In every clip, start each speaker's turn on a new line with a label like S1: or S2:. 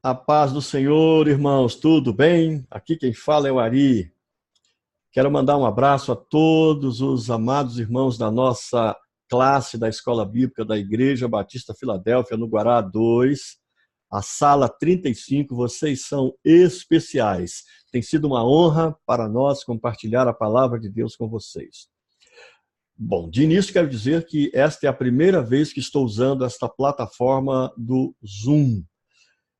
S1: A paz do Senhor, irmãos, tudo bem? Aqui quem fala é o Ari. Quero mandar um abraço a todos os amados irmãos da nossa classe da Escola Bíblica da Igreja Batista Filadélfia, no Guará 2, a sala 35. Vocês são especiais. Tem sido uma honra para nós compartilhar a palavra de Deus com vocês. Bom, de início quero dizer que esta é a primeira vez que estou usando esta plataforma do Zoom.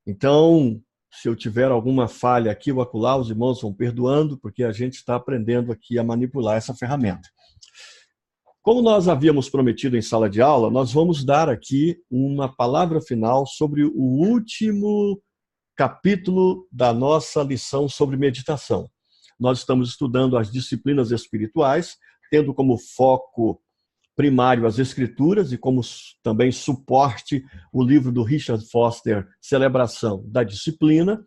S1: Então, se eu tiver alguma falha aqui ou acolá, os irmãos vão perdoando, porque a gente está aprendendo aqui a manipular essa ferramenta. Como nós havíamos prometido em sala de aula, nós vamos dar aqui uma palavra final sobre o último capítulo da nossa lição sobre meditação. Nós estamos estudando as disciplinas espirituais, tendo como foco primário as Escrituras e como também suporte o livro do Richard Foster, Celebração da Disciplina.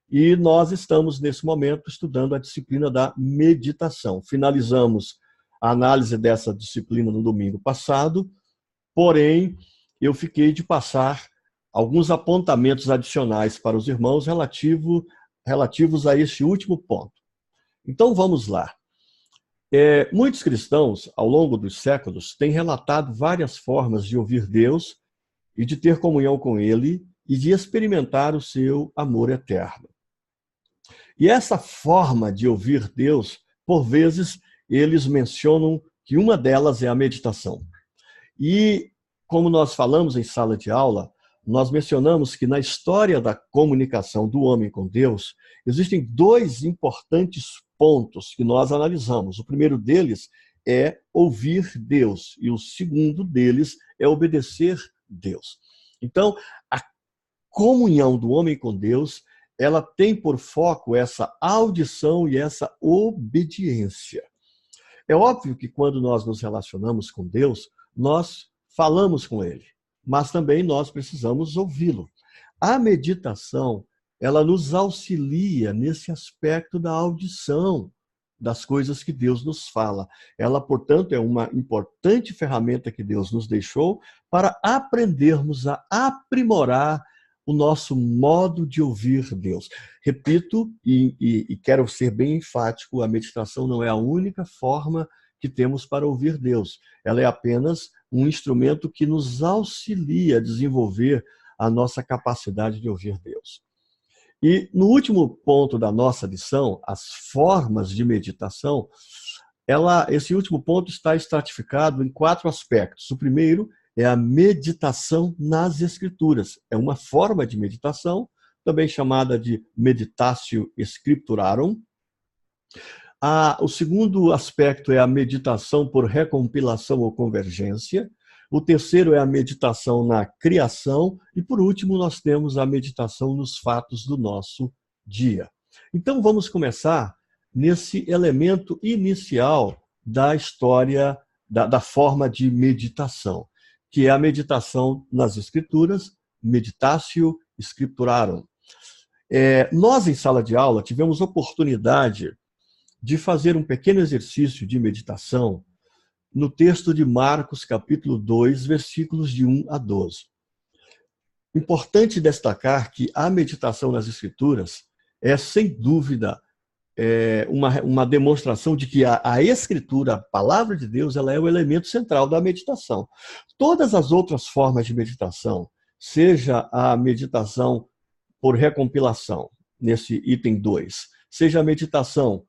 S1: E nós estamos, nesse momento, estudando a disciplina da meditação. Finalizamos a análise dessa disciplina no domingo passado, porém, eu fiquei de passar alguns apontamentos adicionais para os irmãos relativos a este último ponto. Então, vamos lá. Muitos cristãos, ao longo dos séculos, têm relatado várias formas de ouvir Deus e de ter comunhão com Ele e de experimentar o seu amor eterno. E essa forma de ouvir Deus, por vezes, eles mencionam que uma delas é a meditação. E, como nós falamos em sala de aula, nós mencionamos que na história da comunicação do homem com Deus, existem dois importantes pontos que nós analisamos. O primeiro deles é ouvir Deus e o segundo deles é obedecer Deus. Então, a comunhão do homem com Deus, ela tem por foco essa audição e essa obediência. É óbvio que quando nós nos relacionamos com Deus, nós falamos com Ele, mas também nós precisamos ouvi-lo. A meditação, ela nos auxilia nesse aspecto da audição das coisas que Deus nos fala. Ela, portanto, é uma importante ferramenta que Deus nos deixou para aprendermos a aprimorar o nosso modo de ouvir Deus. Repito, e quero ser bem enfático, a meditação não é a única forma que temos para ouvir Deus. Ela é apenas um instrumento que nos auxilia a desenvolver a nossa capacidade de ouvir Deus. E no último ponto da nossa lição, as formas de meditação, esse último ponto está estratificado em 4 aspectos. O primeiro é a meditação nas Escrituras. É uma forma de meditação, também chamada de meditatio scripturarum. O segundo aspecto é a meditação por recompilação ou convergência. O terceiro é a meditação na criação. E, por último, nós temos a meditação nos fatos do nosso dia. Então, vamos começar nesse elemento inicial da história, da forma de meditação, que é a meditação nas Escrituras, meditatio scripturarum. Nós, em sala de aula, tivemos oportunidade de fazer um pequeno exercício de meditação no texto de Marcos, capítulo 2, versículos de 1 a 12. Importante destacar que a meditação nas Escrituras é, sem dúvida, uma demonstração de que a Escritura, a palavra de Deus, ela é o elemento central da meditação. Todas as outras formas de meditação, seja a meditação por recompilação, nesse item 2, seja a meditação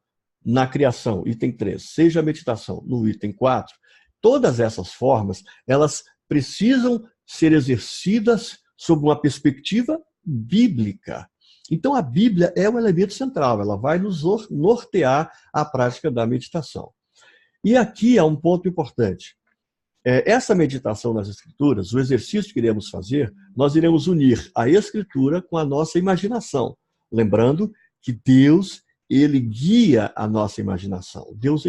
S1: na criação, item 3, seja a meditação no item 4, todas essas formas, elas precisam ser exercidas sob uma perspectiva bíblica. Então, a Bíblia é o elemento central, ela vai nos nortear a prática da meditação. E aqui há um ponto importante. Essa meditação nas Escrituras, o exercício que iremos fazer, nós iremos unir a Escritura com a nossa imaginação. Lembrando que Deus, Ele guia a nossa imaginação. Deus,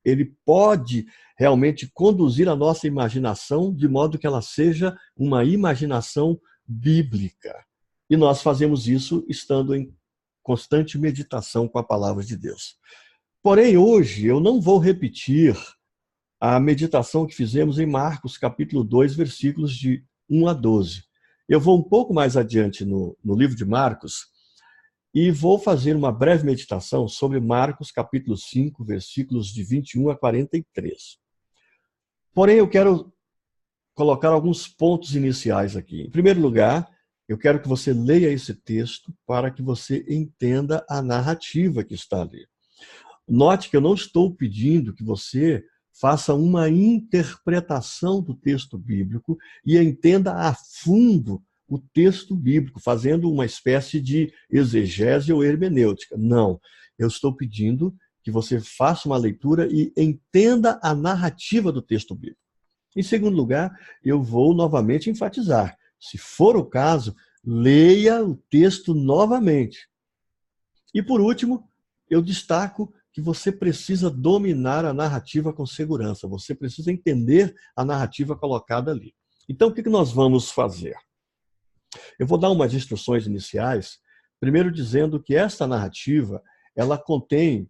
S1: ele pode realmente conduzir a nossa imaginação de modo que ela seja uma imaginação bíblica. E nós fazemos isso estando em constante meditação com a palavra de Deus. Porém, hoje eu não vou repetir a meditação que fizemos em Marcos, capítulo 2, versículos de 1 a 12. Eu vou um pouco mais adiante no livro de Marcos e vou fazer uma breve meditação sobre Marcos, capítulo 5, versículos de 21 a 43. Porém, eu quero colocar alguns pontos iniciais aqui. Em primeiro lugar, eu quero que você leia esse texto para que você entenda a narrativa que está ali. Note que eu não estou pedindo que você faça uma interpretação do texto bíblico e entenda a fundo o texto bíblico, fazendo uma espécie de exegese ou hermenêutica. Não, eu estou pedindo que você faça uma leitura e entenda a narrativa do texto bíblico. Em segundo lugar, eu vou novamente enfatizar. Se for o caso, leia o texto novamente. E por último, eu destaco que você precisa dominar a narrativa com segurança. Você precisa entender a narrativa colocada ali. Então, o que nós vamos fazer? Eu vou dar umas instruções iniciais, primeiro dizendo que esta narrativa, ela contém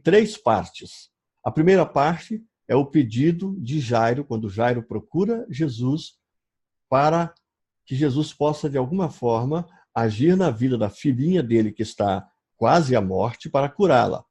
S1: 3 partes. A primeira parte é o pedido de Jairo, quando Jairo procura Jesus para que Jesus possa, de alguma forma, agir na vida da filhinha dele, que está quase à morte, para curá-la.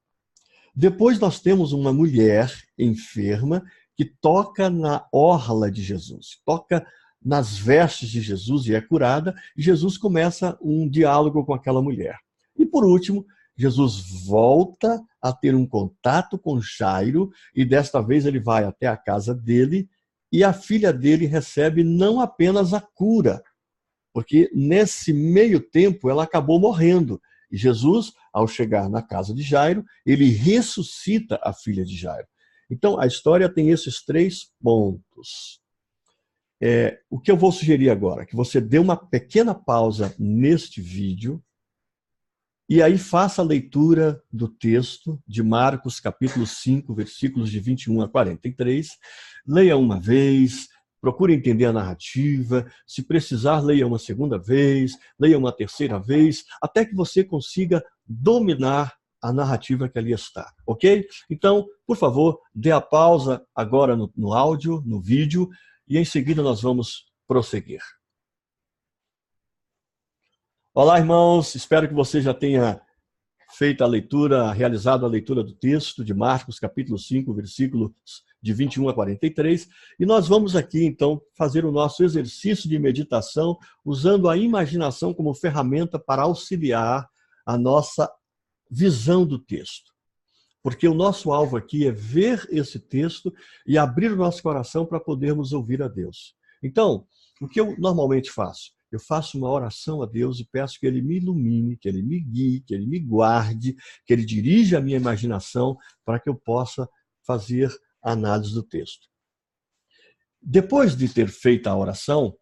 S1: Depois nós temos uma mulher enferma que toca na orla de Jesus, toca nas vestes de Jesus e é curada, e Jesus começa um diálogo com aquela mulher. E por último, Jesus volta a ter um contato com Jairo, e desta vez ele vai até a casa dele, e a filha dele recebe não apenas a cura, porque nesse meio tempo ela acabou morrendo. E Jesus, ao chegar na casa de Jairo, ele ressuscita a filha de Jairo. Então, a história tem esses 3 pontos. O que eu vou sugerir agora? Que você dê uma pequena pausa neste vídeo e aí faça a leitura do texto de Marcos, capítulo 5, versículos de 21 a 43. Leia uma vez, procure entender a narrativa. Se precisar, leia uma segunda vez, leia uma terceira vez, até que você consiga dominar a narrativa que ali está, ok? Então, por favor, dê a pausa agora no áudio, no vídeo, e em seguida nós vamos prosseguir. Olá, irmãos, espero que você já tenha feito a leitura, realizado a leitura do texto de Marcos, capítulo 5, versículos de 21 a 43, e nós vamos aqui, então, fazer o nosso exercício de meditação, usando a imaginação como ferramenta para auxiliar a nossa visão do texto. Porque o nosso alvo aqui é ver esse texto e abrir o nosso coração para podermos ouvir a Deus. Então, o que eu normalmente faço? Eu faço uma oração a Deus e peço que Ele me ilumine, que Ele me guie, que Ele me guarde, que Ele dirija a minha imaginação para que eu possa fazer a análise do texto. Depois de ter feito a oração,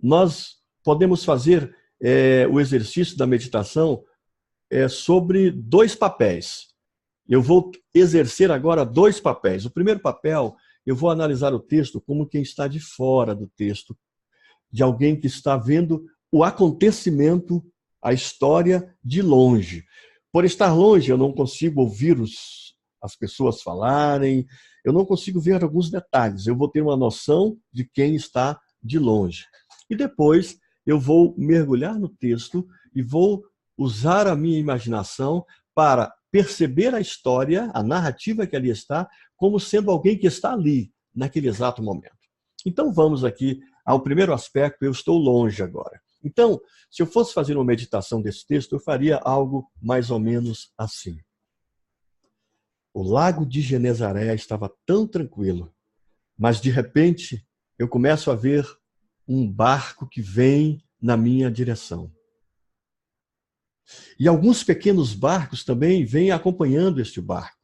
S1: nós podemos fazer o exercício da meditação sobre 2 papéis. Eu vou exercer agora 2 papéis. O primeiro papel, eu vou analisar o texto como quem está de fora do texto, de alguém que está vendo o acontecimento, a história de longe. Por estar longe, eu não consigo ouvir as pessoas falarem, eu não consigo ver alguns detalhes. Eu vou ter uma noção de quem está de longe. E depois eu vou mergulhar no texto e vou usar a minha imaginação para perceber a história, a narrativa que ali está, como sendo alguém que está ali, naquele exato momento. Então vamos aqui ao primeiro aspecto, eu estou longe agora. Então, se eu fosse fazer uma meditação desse texto, eu faria algo mais ou menos assim. O lago de Genezaré estava tão tranquilo, mas de repente eu começo a ver um barco que vem na minha direção. E alguns pequenos barcos também vêm acompanhando este barco.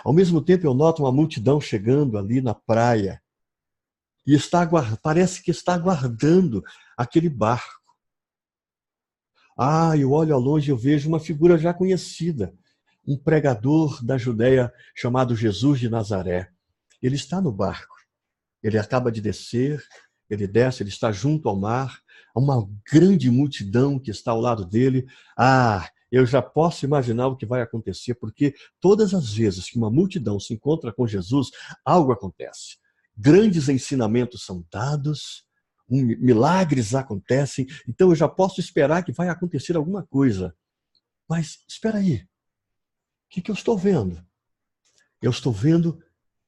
S1: Ao mesmo tempo eu noto uma multidão chegando ali na praia e parece que está aguardando aquele barco. Eu olho ao longe e eu vejo uma figura já conhecida, um pregador da Judéia chamado Jesus de Nazaré. Ele está no barco, ele acaba de descer, ele desce, ele está junto ao mar, há uma grande multidão que está ao lado dele. Eu já posso imaginar o que vai acontecer, porque todas as vezes que uma multidão se encontra com Jesus, algo acontece. Grandes ensinamentos são dados, milagres acontecem, então eu já posso esperar que vai acontecer alguma coisa. Mas espera aí, o que eu estou vendo? Eu estou vendo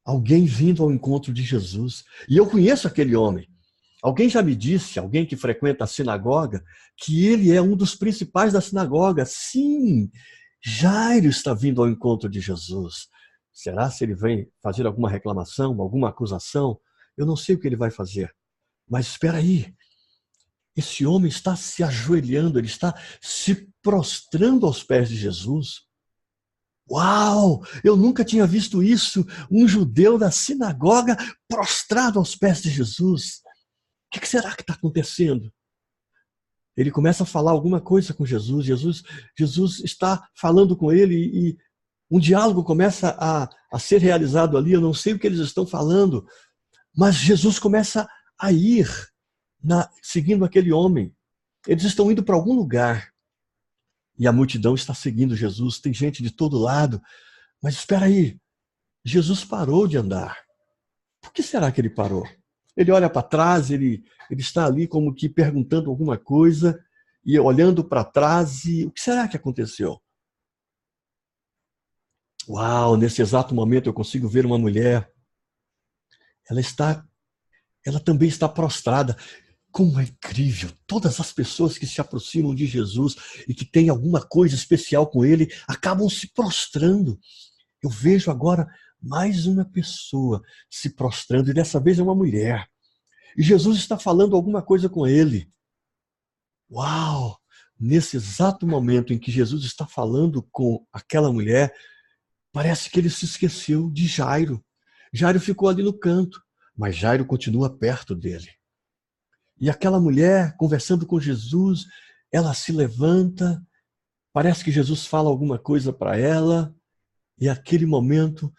S1: alguém vindo ao encontro de Jesus. E eu conheço aquele homem. Alguém já me disse, alguém que frequenta a sinagoga, que ele é um dos principais da sinagoga. Sim, Jairo está vindo ao encontro de Jesus. Será se ele vem fazer alguma reclamação, alguma acusação? Eu não sei o que ele vai fazer. Mas espera aí, esse homem está se ajoelhando, ele está se prostrando aos pés de Jesus. Uau! Eu nunca tinha visto isso, um judeu da sinagoga prostrado aos pés de Jesus. O que será que está acontecendo? Ele começa a falar alguma coisa com Jesus. Jesus está falando com ele e um diálogo começa a ser realizado ali. Eu não sei o que eles estão falando, mas Jesus começa a ir seguindo aquele homem. Eles estão indo para algum lugar e a multidão está seguindo Jesus. Tem gente de todo lado. Mas espera aí, Jesus parou de andar. Por que será que ele parou? Ele olha para trás, ele está ali como que perguntando alguma coisa e olhando para trás e o que será que aconteceu? Uau, nesse exato momento eu consigo ver uma mulher. Ela também está prostrada. Como é incrível! Todas as pessoas que se aproximam de Jesus e que têm alguma coisa especial com ele acabam se prostrando. Eu vejo agora mais uma pessoa se prostrando, e dessa vez é uma mulher. E Jesus está falando alguma coisa com ele. Uau! Nesse exato momento em que Jesus está falando com aquela mulher, parece que ele se esqueceu de Jairo. Jairo ficou ali no canto, mas Jairo continua perto dele. E aquela mulher, conversando com Jesus, ela se levanta, parece que Jesus fala alguma coisa para ela, e naquele momento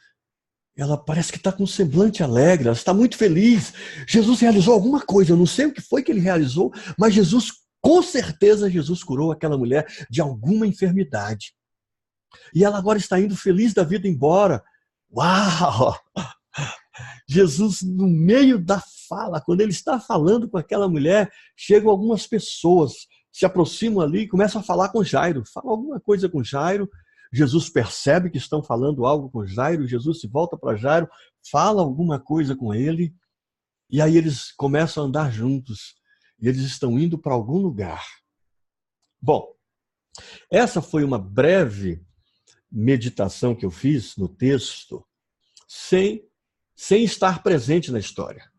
S1: ela parece que está com um semblante alegre, ela está muito feliz. Jesus realizou alguma coisa, eu não sei o que foi que ele realizou, mas Jesus, com certeza, Jesus curou aquela mulher de alguma enfermidade. E ela agora está indo feliz da vida embora. Uau! Jesus, no meio da fala, quando ele está falando com aquela mulher, chegam algumas pessoas, se aproximam ali e começam a falar com Jairo. Fala alguma coisa com Jairo. Jesus percebe que estão falando algo com Jairo. Jesus se volta para Jairo, fala alguma coisa com ele. E aí eles começam a andar juntos. E eles estão indo para algum lugar. Bom, essa foi uma breve meditação que eu fiz no texto, sem estar presente na história.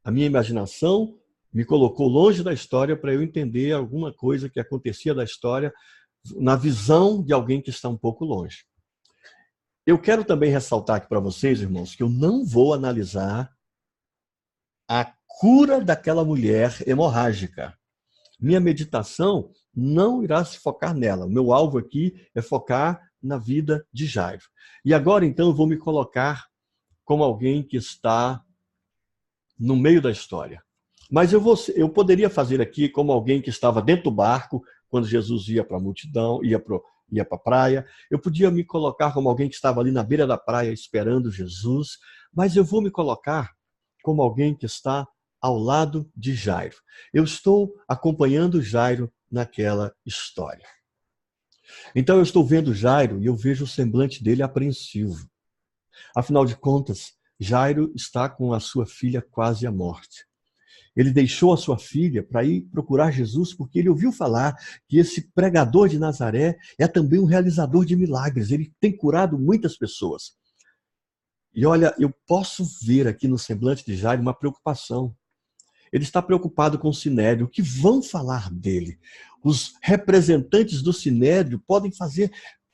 S1: A minha imaginação me colocou longe da história para eu entender alguma coisa que acontecia da história na visão de alguém que está um pouco longe. Eu quero também ressaltar aqui para vocês, irmãos, que eu não vou analisar a cura daquela mulher hemorrágica. Minha meditação não irá se focar nela. O meu alvo aqui é focar na vida de Jairo. E agora, então, eu vou me colocar como alguém que está no meio da história. Mas eu poderia fazer aqui como alguém que estava dentro do barco, quando Jesus ia para a multidão, ia para a praia. Eu podia me colocar como alguém que estava ali na beira da praia esperando Jesus, mas eu vou me colocar como alguém que está ao lado de Jairo. Eu estou acompanhando Jairo naquela história. Então eu estou vendo Jairo e eu vejo o semblante dele apreensivo. Afinal de contas, Jairo está com a sua filha quase à morte. Ele deixou a sua filha para ir procurar Jesus porque ele ouviu falar que esse pregador de Nazaré é também um realizador de milagres. Ele tem curado muitas pessoas. E olha, eu posso ver aqui no semblante de Jairo uma preocupação. Ele está preocupado com o Sinédrio. O que vão falar dele? Os representantes do Sinédrio podem fazer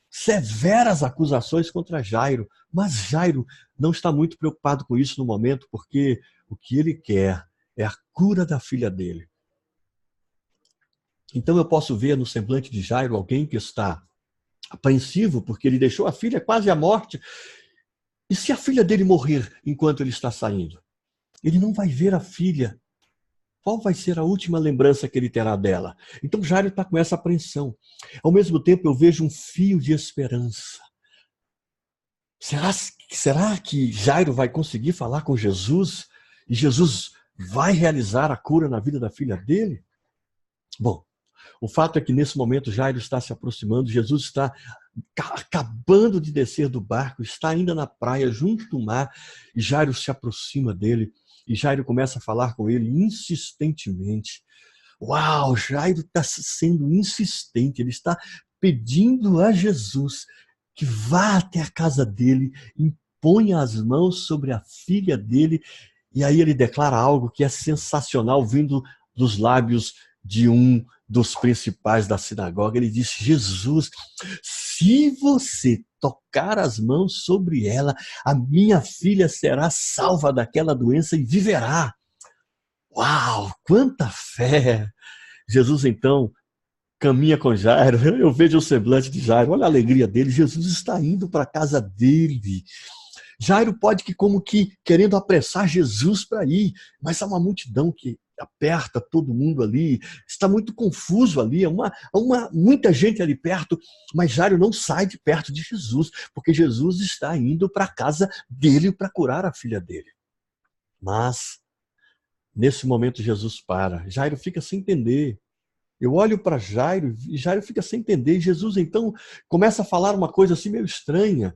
S1: severas acusações contra Jairo, mas Jairo não está muito preocupado com isso no momento, porque o que ele quer é a cura da filha dele. Então eu posso ver no semblante de Jairo alguém que está apreensivo, porque ele deixou a filha quase à morte. E se a filha dele morrer enquanto ele está saindo? Ele não vai ver a filha. Qual vai ser a última lembrança que ele terá dela? Então Jairo está com essa apreensão. Ao mesmo tempo eu vejo um fio de esperança. Será que Jairo vai conseguir falar com Jesus? E Jesus vai realizar a cura na vida da filha dele? Bom, o fato é que nesse momento Jairo está se aproximando, Jesus está acabando de descer do barco, está ainda na praia, junto do mar, e Jairo se aproxima dele, e Jairo começa a falar com ele insistentemente. Uau, Jairo está sendo insistente, ele está pedindo a Jesus que vá até a casa dele, imponha as mãos sobre a filha dele, e aí ele declara algo que é sensacional, vindo dos lábios de um dos principais da sinagoga. Ele disse: Jesus, se você tocar as mãos sobre ela, a minha filha será salva daquela doença e viverá. Uau, quanta fé! Jesus então caminha com Jairo, eu vejo o semblante de Jairo, olha a alegria dele, Jesus está indo para a casa dele. Jairo pode que como que querendo apressar Jesus para ir, mas há uma multidão que aperta todo mundo ali, está muito confuso ali, muita gente ali perto, mas Jairo não sai de perto de Jesus, porque Jesus está indo para a casa dele para curar a filha dele. Mas, nesse momento Jesus para, Jairo fica sem entender. Eu olho para Jairo e Jairo fica sem entender, e Jesus então começa a falar uma coisa assim meio estranha.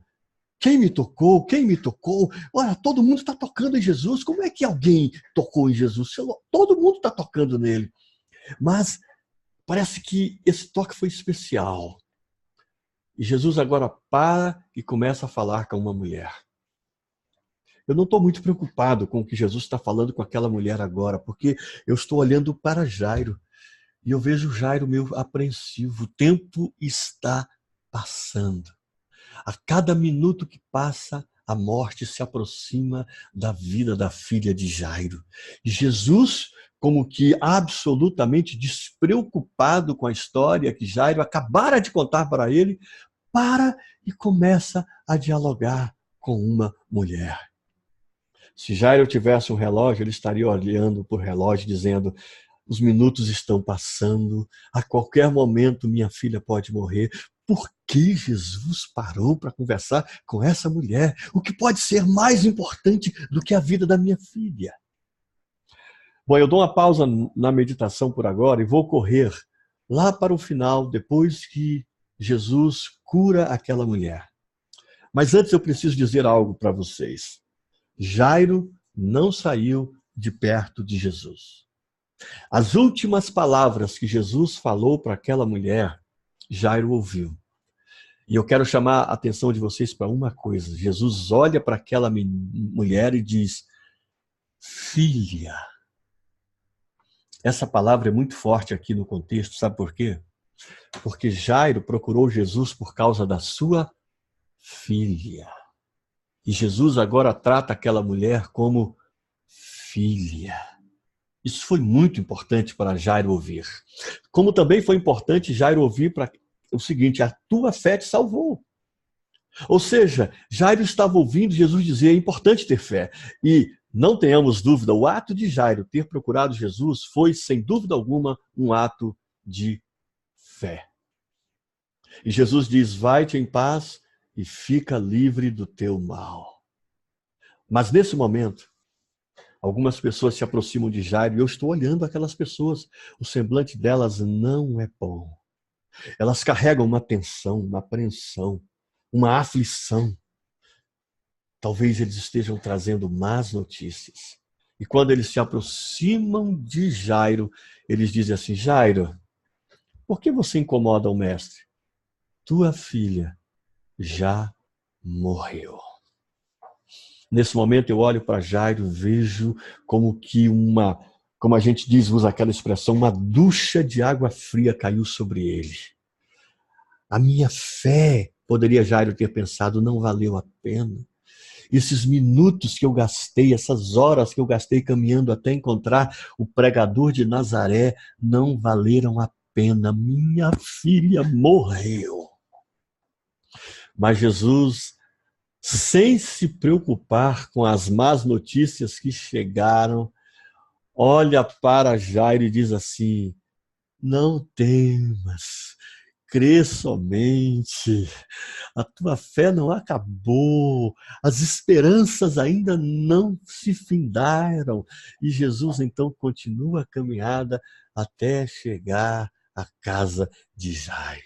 S1: Quem me tocou? Quem me tocou? Olha, todo mundo está tocando em Jesus. Como é que alguém tocou em Jesus? Todo mundo está tocando nele. Mas parece que esse toque foi especial. E Jesus agora para e começa a falar com uma mulher. Eu não estou muito preocupado com o que Jesus está falando com aquela mulher agora, porque eu estou olhando para Jairo. E eu vejo Jairo meio apreensivo. O tempo está passando. A cada minuto que passa, a morte se aproxima da vida da filha de Jairo. E Jesus, como que absolutamente despreocupado com a história que Jairo acabara de contar para ele, para e começa a dialogar com uma mulher. Se Jairo tivesse um relógio, ele estaria olhando para o relógio dizendo: os minutos estão passando, a qualquer momento minha filha pode morrer. Por que Jesus parou para conversar com essa mulher? O que pode ser mais importante do que a vida da minha filha? Bom, eu dou uma pausa na meditação por agora e vou correr lá para o final, depois que Jesus cura aquela mulher. Mas antes eu preciso dizer algo para vocês. Jairo não saiu de perto de Jesus. As últimas palavras que Jesus falou para aquela mulher, Jairo ouviu. E eu quero chamar a atenção de vocês para uma coisa. Jesus olha para aquela mulher e diz: filha. Essa palavra é muito forte aqui no contexto, sabe por quê? Porque Jairo procurou Jesus por causa da sua filha. E Jesus agora trata aquela mulher como filha. Isso foi muito importante para Jairo ouvir. Como também foi importante Jairo ouvir para o seguinte: a tua fé te salvou. Ou seja, Jairo estava ouvindo Jesus dizer: é importante ter fé. E não tenhamos dúvida, o ato de Jairo ter procurado Jesus foi, sem dúvida alguma, um ato de fé. E Jesus diz: vai-te em paz e fica livre do teu mal. Mas nesse momento, algumas pessoas se aproximam de Jairo e eu estou olhando aquelas pessoas. O semblante delas não é bom. Elas carregam uma tensão, uma apreensão, uma aflição. Talvez eles estejam trazendo más notícias. E quando eles se aproximam de Jairo, eles dizem assim: Jairo, por que você incomoda o mestre? Tua filha já morreu. Nesse momento eu olho para Jairo, vejo como que como a gente diz, usa aquela expressão, uma ducha de água fria caiu sobre ele. A minha fé, poderia Jairo ter pensado, não valeu a pena. Esses minutos que eu gastei, essas horas que eu gastei caminhando até encontrar o pregador de Nazaré, não valeram a pena. Minha filha morreu. Mas Jesus, sem se preocupar com as más notícias que chegaram, olha para Jairo e diz assim: não temas, crê somente. A tua fé não acabou. As esperanças ainda não se findaram. E Jesus então continua a caminhada até chegar à casa de Jairo.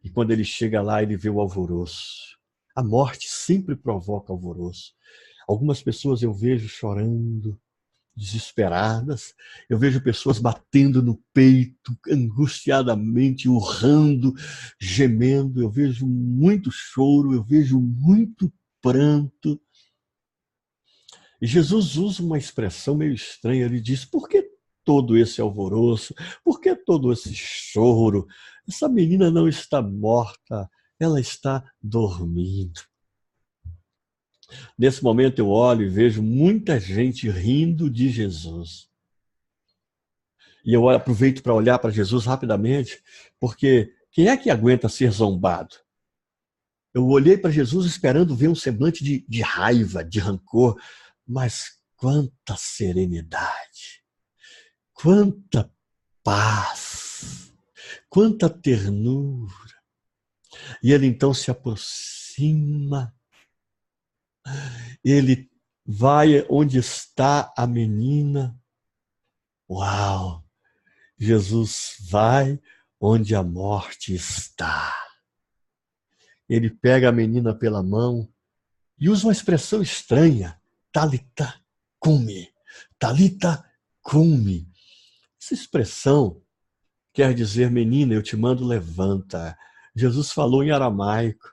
S1: E quando ele chega lá, ele vê o alvoroço. A morte sempre provoca alvoroço. Algumas pessoas eu vejo chorando, desesperadas. Eu vejo pessoas batendo no peito, angustiadamente, urrando, gemendo. Eu vejo muito choro, eu vejo muito pranto. E Jesus usa uma expressão meio estranha. Ele diz: por que todo esse alvoroço? Por que todo esse choro? Essa menina não está morta, ela está dormindo. Nesse momento eu olho e vejo muita gente rindo de Jesus. E eu aproveito para olhar para Jesus rapidamente, porque quem é que aguenta ser zombado? Eu olhei para Jesus esperando ver um semblante de raiva, de rancor, mas quanta serenidade, quanta paz, quanta ternura. E ele então se aproxima, ele vai onde está a menina. Uau! Jesus vai onde a morte está. Ele pega a menina pela mão e usa uma expressão estranha. Talita cumi. Talita cumi. Essa expressão quer dizer, menina, eu te mando, levanta. Jesus falou em aramaico.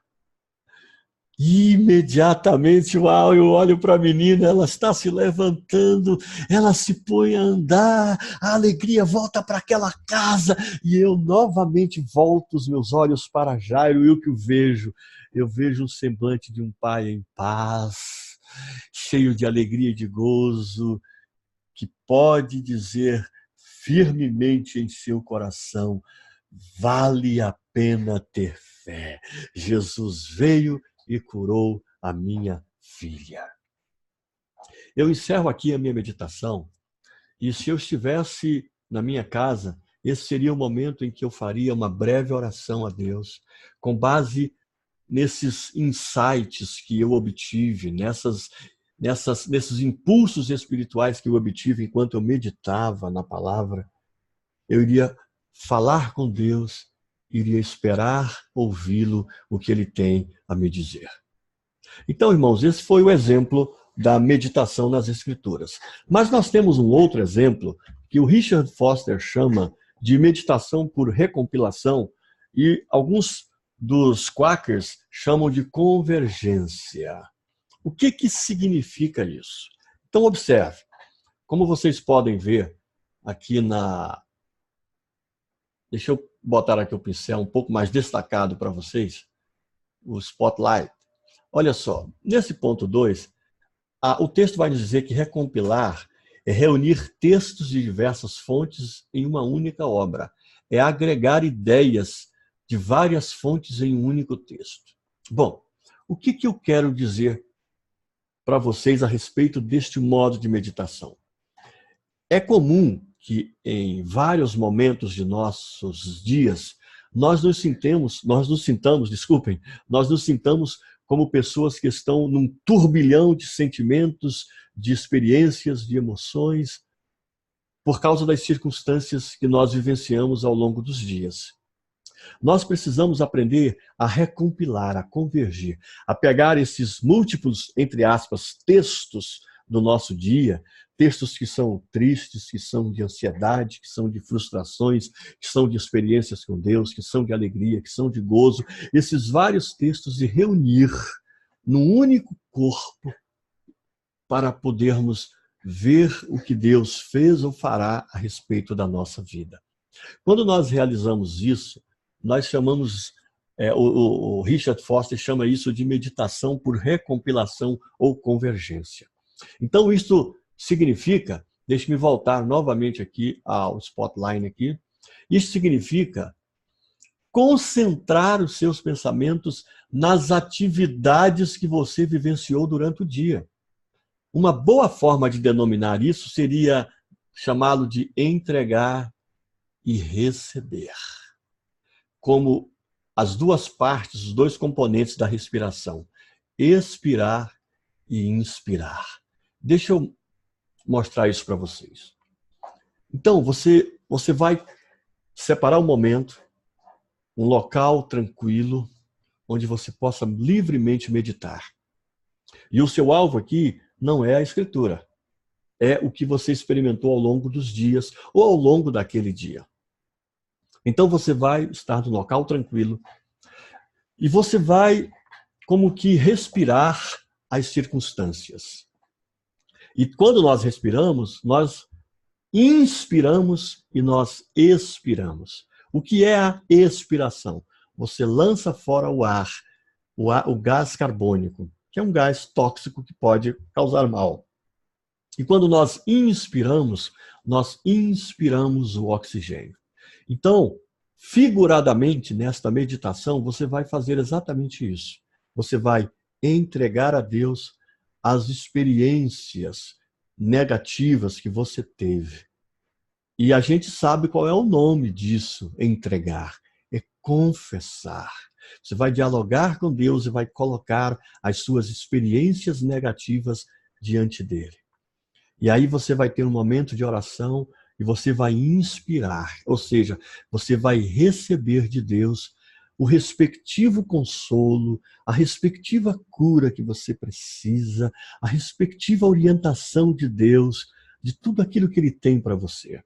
S1: E imediatamente, uau, eu olho para a menina, ela está se levantando, ela se põe a andar, a alegria volta para aquela casa, e eu novamente volto os meus olhos para Jairo, e o que eu vejo? Eu vejo um semblante de um pai em paz, cheio de alegria e de gozo, que pode dizer firmemente em seu coração: vale a pena ter fé. Jesus veio e curou a minha filha. Eu encerro aqui a minha meditação, e se eu estivesse na minha casa, esse seria o momento em que eu faria uma breve oração a Deus, com base nesses insights que eu obtive, nesses impulsos espirituais que eu obtive enquanto eu meditava na palavra. Eu iria falar com Deus, iria esperar ouvi-lo, o que ele tem a me dizer. Então, irmãos, esse foi o exemplo da meditação nas Escrituras. Mas nós temos um outro exemplo que o Richard Foster chama de meditação por recompilação, e alguns dos Quakers chamam de convergência. O que significa isso? Então, observe. Como vocês podem ver aqui na... Deixa eu botar aqui o pincel um pouco mais destacado para vocês, o spotlight. Olha só, nesse ponto 2, o texto vai nos dizer que recompilar é reunir textos de diversas fontes em uma única obra. É agregar ideias de várias fontes em um único texto. Bom, o que eu quero dizer para vocês a respeito deste modo de meditação? É comum que em vários momentos de nossos dias nós nos sintamos como pessoas que estão num turbilhão de sentimentos, de experiências, de emoções, por causa das circunstâncias que nós vivenciamos ao longo dos dias. Nós precisamos aprender a recompilar, a convergir, a pegar esses múltiplos, entre aspas, textos do nosso dia, textos que são tristes, que são de ansiedade, que são de frustrações, que são de experiências com Deus, que são de alegria, que são de gozo, esses vários textos, e reunir num único corpo para podermos ver o que Deus fez ou fará a respeito da nossa vida. Quando nós realizamos isso, nós chamamos, o Richard Foster chama isso de meditação por recompilação ou convergência. Então, isso significa, deixe-me voltar novamente aqui ao spotlight aqui, isso significa concentrar os seus pensamentos nas atividades que você vivenciou durante o dia. Uma boa forma de denominar isso seria chamá-lo de entregar e receber. como as duas partes, os dois componentes da respiração: expirar e inspirar. Deixa eu mostrar isso para vocês. Então, você vai separar um momento, um local tranquilo, onde você possa livremente meditar. E o seu alvo aqui não é a escritura, é o que você experimentou ao longo dos dias ou ao longo daquele dia. Então você vai estar no local tranquilo e você vai como que respirar as circunstâncias. E quando nós respiramos, nós inspiramos e nós expiramos. O que é a expiração? Você lança fora o gás carbônico, que é um gás tóxico que pode causar mal. E quando nós inspiramos o oxigênio. Então, figuradamente, nesta meditação, você vai fazer exatamente isso. Você vai entregar a Deus as experiências negativas que você teve. E a gente sabe qual é o nome disso, entregar. É confessar. Você vai dialogar com Deus e vai colocar as suas experiências negativas diante dele. E aí você vai ter um momento de oração e você vai inspirar, ou seja, você vai receber de Deus o respectivo consolo, a respectiva cura que você precisa, a respectiva orientação de Deus, de tudo aquilo que Ele tem para você.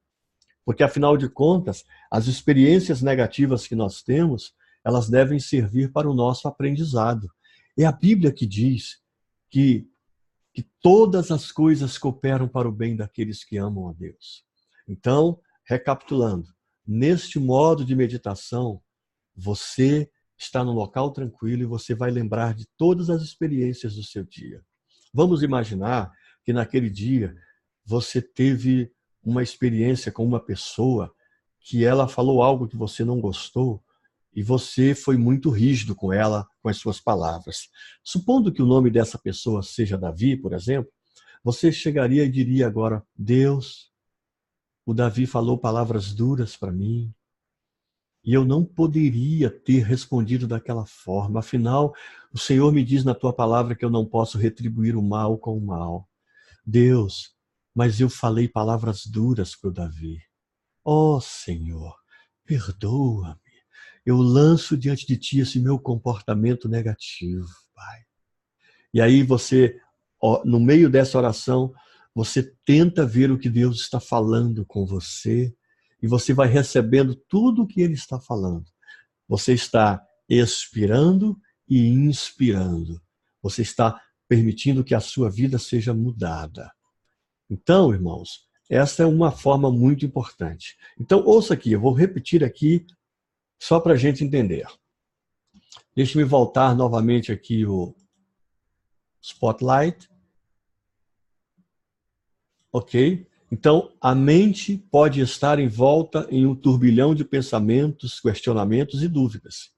S1: Porque, afinal de contas, as experiências negativas que nós temos, elas devem servir para o nosso aprendizado. É a Bíblia que diz que todas as coisas cooperam para o bem daqueles que amam a Deus. Então, recapitulando, neste modo de meditação, você está num local tranquilo e você vai lembrar de todas as experiências do seu dia. Vamos imaginar que naquele dia você teve uma experiência com uma pessoa que ela falou algo que você não gostou e você foi muito rígido com ela, com as suas palavras. Supondo que o nome dessa pessoa seja Davi, por exemplo, você chegaria e diria agora: Deus, o Davi falou palavras duras para mim e eu não poderia ter respondido daquela forma. Afinal, o Senhor me diz na tua palavra que eu não posso retribuir o mal com o mal. Deus, mas eu falei palavras duras para o Davi. Ó Senhor, perdoa-me. Eu lanço diante de ti esse meu comportamento negativo, Pai. E aí você, no meio dessa oração, você tenta ver o que Deus está falando com você e você vai recebendo tudo o que Ele está falando. Você está expirando e inspirando. Você está permitindo que a sua vida seja mudada. Então, irmãos, essa é uma forma muito importante. Então, ouça aqui, eu vou repetir aqui só para a gente entender. Deixe-me voltar novamente aqui o Spotlight. Ok? Então, a mente pode estar envolta em um turbilhão de pensamentos, questionamentos e dúvidas.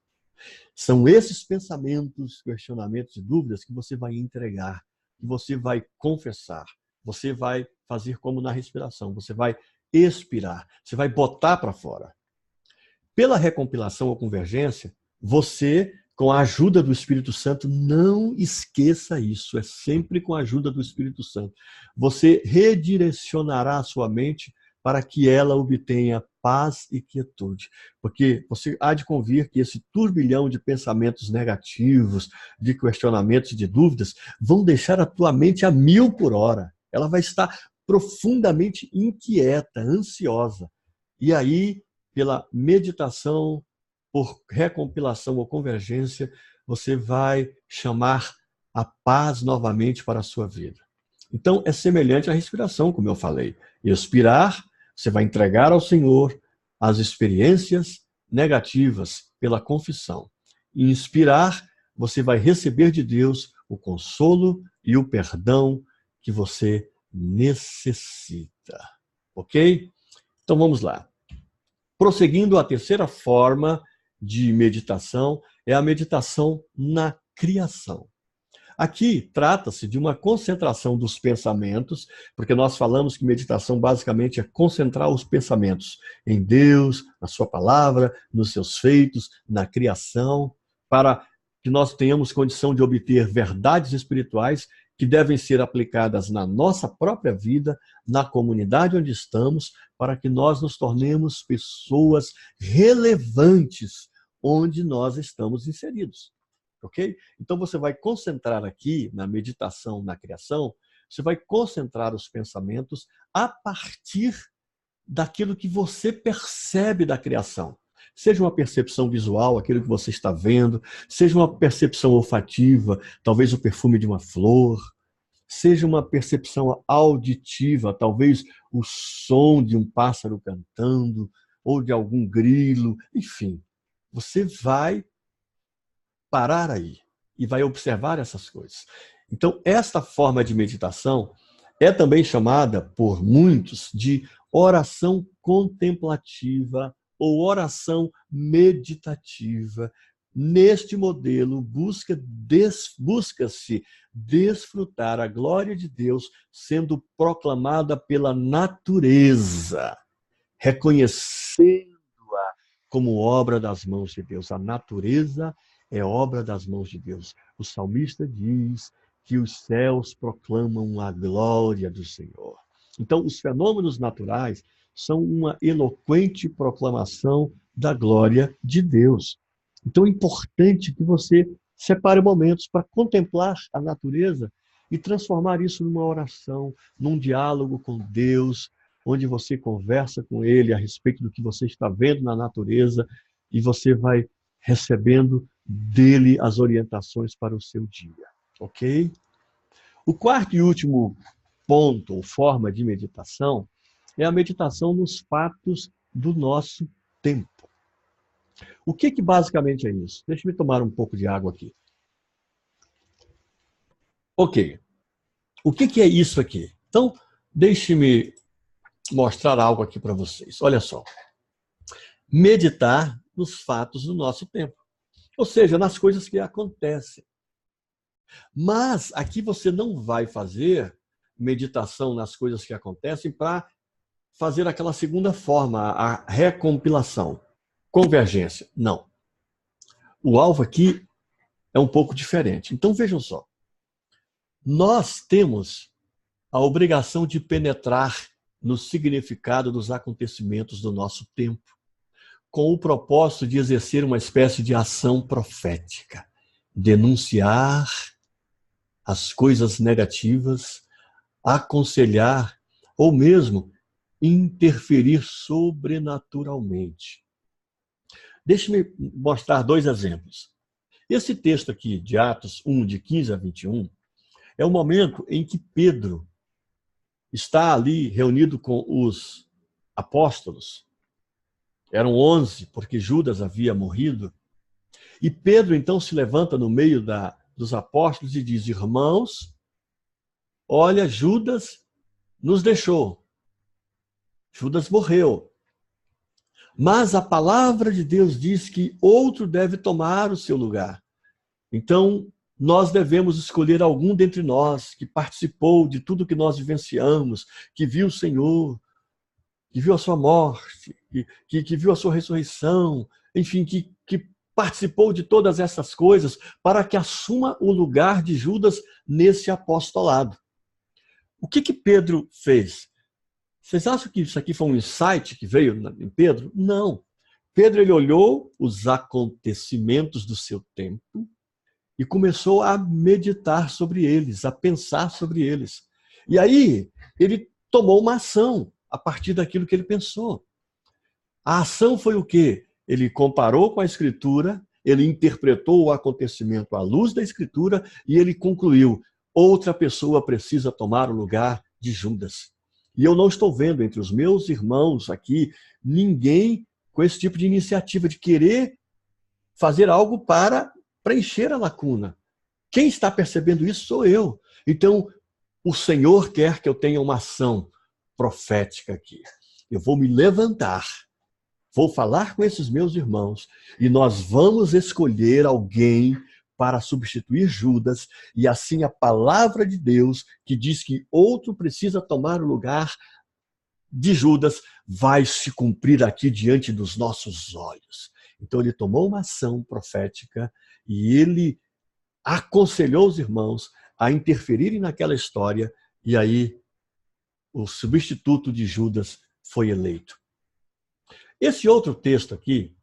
S1: São esses pensamentos, questionamentos e dúvidas que você vai entregar, que você vai confessar, você vai fazer como na respiração, você vai expirar, você vai botar para fora. Pela recompilação ou convergência, você, com a ajuda do Espírito Santo, não esqueça isso, é sempre com a ajuda do Espírito Santo. Você redirecionará a sua mente para que ela obtenha paz e quietude. Porque você há de convir que esse turbilhão de pensamentos negativos, de questionamentos e de dúvidas, vão deixar a tua mente a 1000 por hora. Ela vai estar profundamente inquieta, ansiosa. E aí, pela meditação, por recompilação ou convergência, você vai chamar a paz novamente para a sua vida. Então, é semelhante à respiração, como eu falei. Expirar, você vai entregar ao Senhor as experiências negativas pela confissão. E inspirar, você vai receber de Deus o consolo e o perdão que você necessita. Ok? Então, vamos lá. Prosseguindo, a terceira forma de meditação é a meditação na criação. Aqui trata-se de uma concentração dos pensamentos, porque nós falamos que meditação basicamente é concentrar os pensamentos em Deus, na sua palavra, nos seus feitos, na criação, para que nós tenhamos condição de obter verdades espirituais que devem ser aplicadas na nossa própria vida, na comunidade onde estamos, para que nós nos tornemos pessoas relevantes onde nós estamos inseridos. Ok? Então você vai concentrar aqui na meditação, na criação, você vai concentrar os pensamentos a partir daquilo que você percebe da criação. Seja uma percepção visual, aquilo que você está vendo, seja uma percepção olfativa, talvez o perfume de uma flor, seja uma percepção auditiva, talvez o som de um pássaro cantando, ou de algum grilo, enfim. Você vai parar aí e vai observar essas coisas. Então, esta forma de meditação é também chamada por muitos de oração contemplativa ou oração meditativa. Neste modelo, busca-se desfrutar a glória de Deus sendo proclamada pela natureza, reconhecendo-a como obra das mãos de Deus. A natureza é obra das mãos de Deus. O salmista diz que os céus proclamam a glória do Senhor. Então, os fenômenos naturais são uma eloquente proclamação da glória de Deus. Então, é importante que você separe momentos para contemplar a natureza e transformar isso numa oração, num diálogo com Deus, onde você conversa com Ele a respeito do que você está vendo na natureza e você vai recebendo dele as orientações para o seu dia. Ok? O quarto e último ponto ou forma de meditação é a meditação nos fatos do nosso tempo. O que basicamente é isso? Deixa eu tomar um pouco de água aqui. Ok. O que é isso aqui? Então, deixe-me mostrar algo aqui para vocês. Olha só. Meditar nos fatos do nosso tempo. Ou seja, nas coisas que acontecem. Mas aqui você não vai fazer meditação nas coisas que acontecem para fazer aquela segunda forma, a recompilação, convergência. Não. O alvo aqui é um pouco diferente. Então vejam só. Nós temos a obrigação de penetrar no significado dos acontecimentos do nosso tempo, com o propósito de exercer uma espécie de ação profética, denunciar as coisas negativas, aconselhar ou mesmo interferir sobrenaturalmente. Deixe-me mostrar dois exemplos. Esse texto aqui, de Atos 1, de 15 a 21, é o momento em que Pedro está ali reunido com os apóstolos. Eram 11, porque Judas havia morrido. E Pedro, então, se levanta no meio dos apóstolos e diz: irmãos, olha, Judas nos deixou. Judas morreu. Mas a palavra de Deus diz que outro deve tomar o seu lugar. Então, nós devemos escolher algum dentre nós que participou de tudo que nós vivenciamos, que viu o Senhor, que viu a sua morte, que viu a sua ressurreição, enfim, que participou de todas essas coisas, para que assuma o lugar de Judas nesse apostolado. O que Pedro fez? Vocês acham que isso aqui foi um insight que veio em Pedro? Não. Pedro, ele olhou os acontecimentos do seu tempo e começou a meditar sobre eles, a pensar sobre eles. E aí, ele tomou uma ação a partir daquilo que ele pensou. A ação foi o quê? Ele comparou com a Escritura, ele interpretou o acontecimento à luz da Escritura e ele concluiu: outra pessoa precisa tomar o lugar de Judas. E eu não estou vendo entre os meus irmãos aqui ninguém com esse tipo de iniciativa de querer fazer algo para preencher a lacuna. Quem está percebendo isso sou eu. Então, o Senhor quer que eu tenha uma ação profética aqui. Eu vou me levantar, vou falar com esses meus irmãos e nós vamos escolher alguém para substituir Judas, e assim a palavra de Deus, que diz que outro precisa tomar o lugar de Judas, vai se cumprir aqui diante dos nossos olhos. Então ele tomou uma ação profética e ele aconselhou os irmãos a interferirem naquela história, e aí o substituto de Judas foi eleito. Esse outro texto aqui,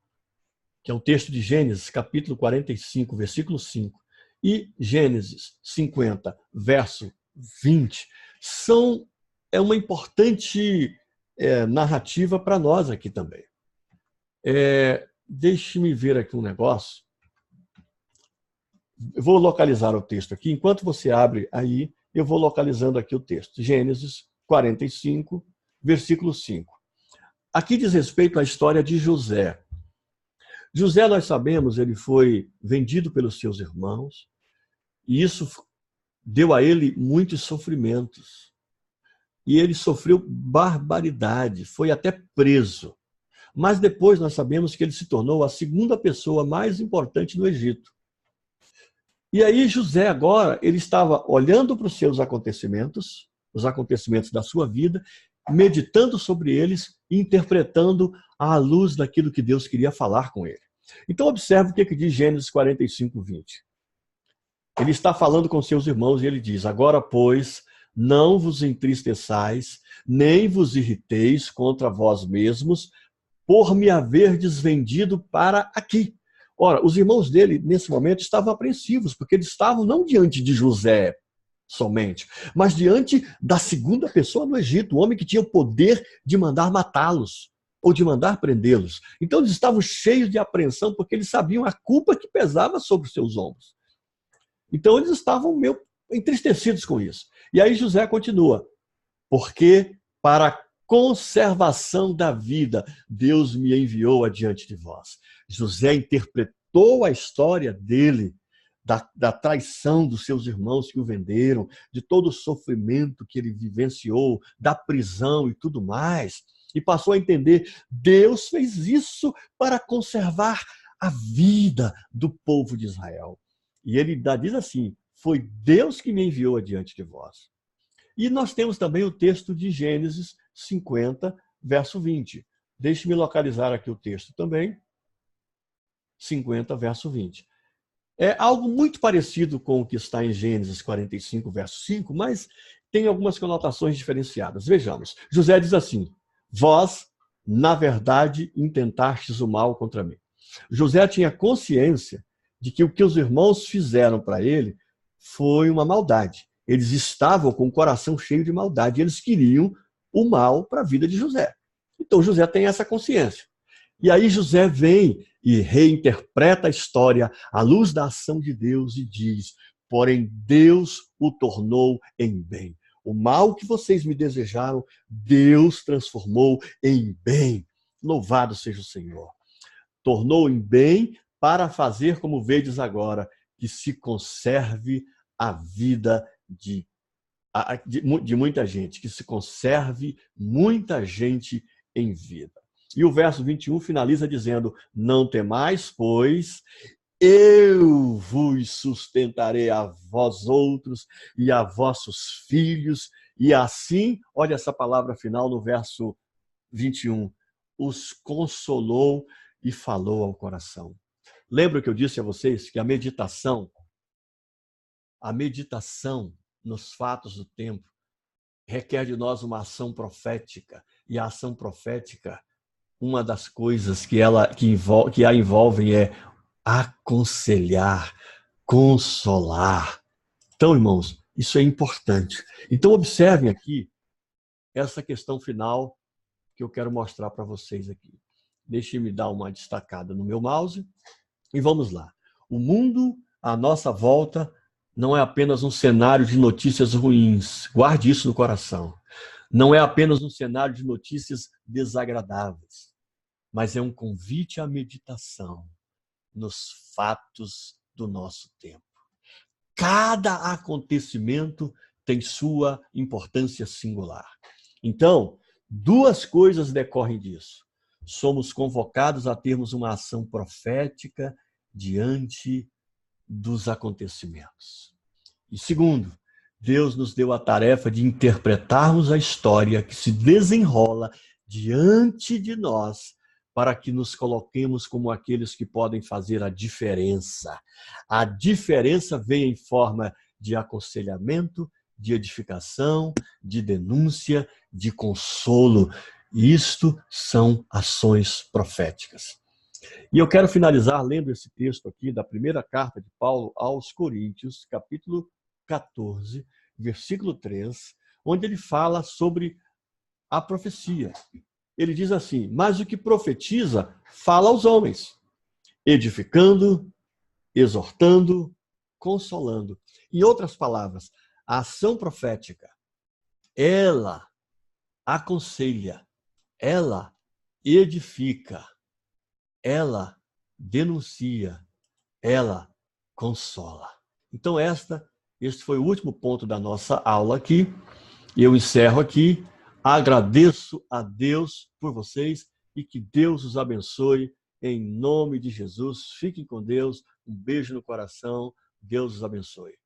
S1: que é um texto de Gênesis, capítulo 45, versículo 5, e Gênesis 50, verso 20, é uma importante narrativa para nós aqui também. Deixe-me ver aqui um negócio. Eu vou localizar o texto aqui. Enquanto você abre aí, eu vou localizando aqui o texto. Gênesis 45, versículo 5. Aqui diz respeito à história de José. José, nós sabemos, ele foi vendido pelos seus irmãos, e isso deu a ele muitos sofrimentos. E ele sofreu barbaridade, foi até preso. Mas depois nós sabemos que ele se tornou a segunda pessoa mais importante no Egito. E aí José agora, ele estava olhando para os seus acontecimentos, os acontecimentos da sua vida, meditando sobre eles e interpretando à luz daquilo que Deus queria falar com ele. Então observe o que diz Gênesis 45, 20. Ele está falando com seus irmãos e ele diz: agora, pois, não vos entristeçais, nem vos irriteis contra vós mesmos, por me haverdes vendido para aqui. Ora, os irmãos dele, nesse momento, estavam apreensivos, porque eles estavam não diante de José somente, mas diante da segunda pessoa no Egito, o homem que tinha o poder de mandar matá-los ou de mandar prendê-los. Então eles estavam cheios de apreensão, porque eles sabiam a culpa que pesava sobre os seus ombros. Então eles estavam meio entristecidos com isso. E aí José continua: porque para a conservação da vida Deus me enviou adiante de vós. José interpretou a história dele, da traição dos seus irmãos que o venderam, de todo o sofrimento que ele vivenciou, da prisão e tudo mais, e passou a entender: Deus fez isso para conservar a vida do povo de Israel. E ele diz assim: foi Deus que me enviou adiante de vós. E nós temos também o texto de Gênesis 50, verso 20. Deixe-me localizar aqui o texto também. 50, verso 20. É algo muito parecido com o que está em Gênesis 45, verso 5, mas tem algumas conotações diferenciadas. Vejamos. José diz assim: vós, na verdade, intentastes o mal contra mim. José tinha consciência de que o que os irmãos fizeram para ele foi uma maldade. Eles estavam com o coração cheio de maldade. Eles queriam o mal para a vida de José. Então José tem essa consciência. E aí José vem e reinterpreta a história à luz da ação de Deus e diz: porém Deus o tornou em bem. O mal que vocês me desejaram, Deus transformou em bem. Louvado seja o Senhor. Tornou em bem para fazer, como vedes agora, que se conserve a vida de muita gente, que se conserve muita gente em vida. E o verso 21 finaliza dizendo: não temais, pois eu vos sustentarei a vós outros e a vossos filhos. E assim, olha essa palavra final no verso 21, os consolou e falou ao coração. Lembra que eu disse a vocês que a meditação nos fatos do tempo requer de nós uma ação profética. E a ação profética, uma das coisas que a envolvem é aconselhar, consolar. Então, irmãos, isso é importante. Então, observem aqui essa questão final que eu quero mostrar para vocês aqui. Deixe-me dar uma destacada no meu mouse e vamos lá. O mundo à nossa volta não é apenas um cenário de notícias ruins. Guarde isso no coração. Não é apenas um cenário de notícias desagradáveis, mas é um convite à meditação nos fatos do nosso tempo. Cada acontecimento tem sua importância singular. Então, duas coisas decorrem disso. Somos convocados a termos uma ação profética diante dos acontecimentos. E segundo, Deus nos deu a tarefa de interpretarmos a história que se desenrola diante de nós, para que nos coloquemos como aqueles que podem fazer a diferença. A diferença vem em forma de aconselhamento, de edificação, de denúncia, de consolo. Isto são ações proféticas. E eu quero finalizar lendo esse texto aqui da primeira carta de Paulo aos Coríntios, capítulo 14, versículo 3, onde ele fala sobre a profecia. Ele diz assim: mas o que profetiza fala aos homens, edificando, exortando, consolando. Em outras palavras, a ação profética, ela aconselha, ela edifica, ela denuncia, ela consola. Então este foi o último ponto da nossa aula aqui. Eu encerro aqui. Agradeço a Deus por vocês e que Deus os abençoe em nome de Jesus. Fiquem com Deus. Um beijo no coração. Deus os abençoe.